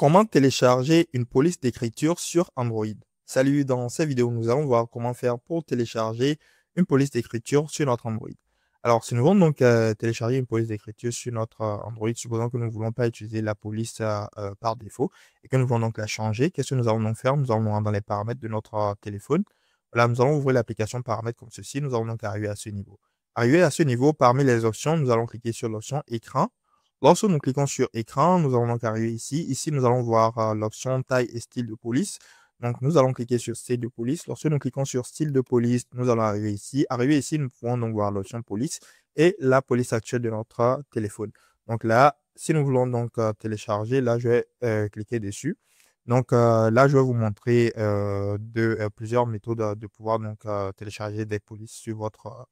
Comment télécharger une police d'écriture sur Android? Salut, dans cette vidéo, nous allons voir comment faire pour télécharger une police d'écriture sur notre Android. Alors, si nous voulons donc télécharger une police d'écriture sur notre Android, supposons que nous ne voulons pas utiliser la police par défaut et que nous voulons donc la changer, qu'est-ce que nous allons donc faire? Nous allons nous rendre dans les paramètres de notre téléphone. Voilà, nous allons ouvrir l'application paramètres comme ceci. Nous allons donc arriver à ce niveau. Arrivé à ce niveau, parmi les options, nous allons cliquer sur l'option écran. Lorsque nous cliquons sur écran, nous allons donc arriver ici. Ici, nous allons voir l'option taille et style de police. Donc, nous allons cliquer sur style de police. Lorsque nous cliquons sur style de police, nous allons arriver ici. Arrivé ici, nous pouvons donc voir l'option police et la police actuelle de notre téléphone. Donc là, si nous voulons donc télécharger, là, je vais cliquer dessus. Donc là, je vais vous montrer plusieurs méthodes de pouvoir donc télécharger des polices sur votre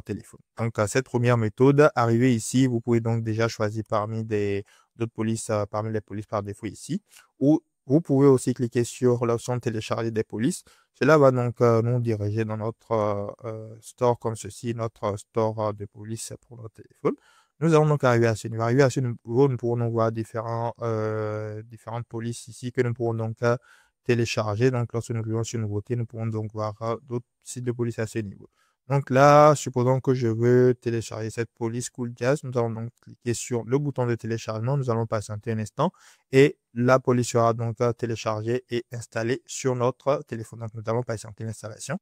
téléphone. Donc, cette première méthode, arrivée ici, vous pouvez donc déjà choisir parmi d'autres polices, parmi les polices par défaut ici, ou vous pouvez aussi cliquer sur l'option télécharger des polices. Cela va donc nous diriger dans notre store comme ceci, notre store de police pour notre téléphone. Nous allons donc arriver à ce niveau. Arrivé à ce niveau, nous pourrons donc voir différentes polices ici que nous pourrons donc télécharger. Donc, lorsque nous cliquons sur nouveauté, nous pourrons donc voir d'autres sites de police à ce niveau. Donc là, supposons que je veux télécharger cette police Cool Jazz. Nous allons donc cliquer sur le bouton de téléchargement. Nous allons patienter un instant et la police sera donc téléchargée et installée sur notre téléphone. Donc nous allons patienter l'installation.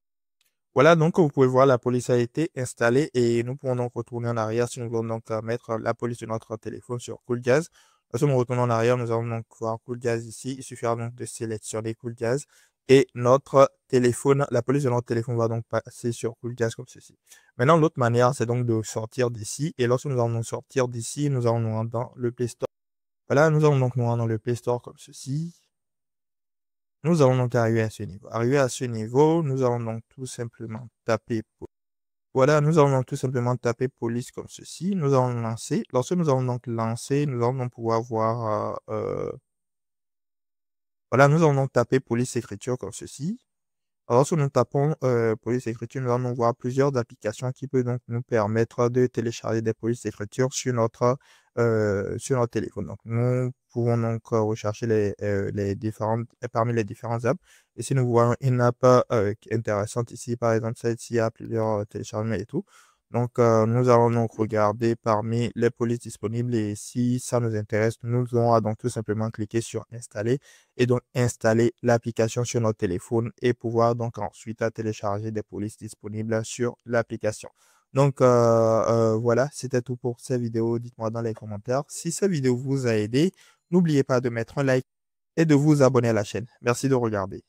Voilà, donc vous pouvez voir, la police a été installée et nous pouvons donc retourner en arrière si nous voulons donc mettre la police de notre téléphone sur Cool Jazz. Lorsque nous retournons en arrière, nous allons donc voir Cool Jazz ici. Il suffira donc de sélectionner Cool Jazz et notre téléphone, la police de notre téléphone va donc passer sur Cool Jazz comme ceci. Maintenant, l'autre manière, c'est donc de sortir d'ici. Et lorsque nous allons donc sortir d'ici, nous allons nous rendre dans le Play Store. Voilà, nous allons donc nous rendre dans le Play Store comme ceci. Nous allons donc arriver à ce niveau. Arrivé à ce niveau, nous allons donc tout simplement taper. Voilà, nous allons donc tout simplement taper police comme ceci. Nous allons lancer. Lorsque nous allons donc lancer, nous allons donc pouvoir voir. Voilà, nous allons donc taper police écriture comme ceci. Alors, lorsque nous tapons police écriture, nous allons voir plusieurs applications qui peuvent donc nous permettre de télécharger des polices d'écriture sur notre téléphone. Donc, nous pouvons donc rechercher les différentes, parmi les différentes apps. Et si nous voyons une app intéressante ici, par exemple, celle-ci, il y a plusieurs téléchargements et tout. Donc, nous allons donc regarder parmi les polices disponibles et si ça nous intéresse, nous allons donc tout simplement cliquer sur installer et donc installer l'application sur notre téléphone et pouvoir donc ensuite télécharger des polices disponibles sur l'application. Donc, voilà, c'était tout pour cette vidéo. Dites-moi dans les commentaires si cette vidéo vous a aidé. N'oubliez pas de mettre un like et de vous abonner à la chaîne. Merci de regarder.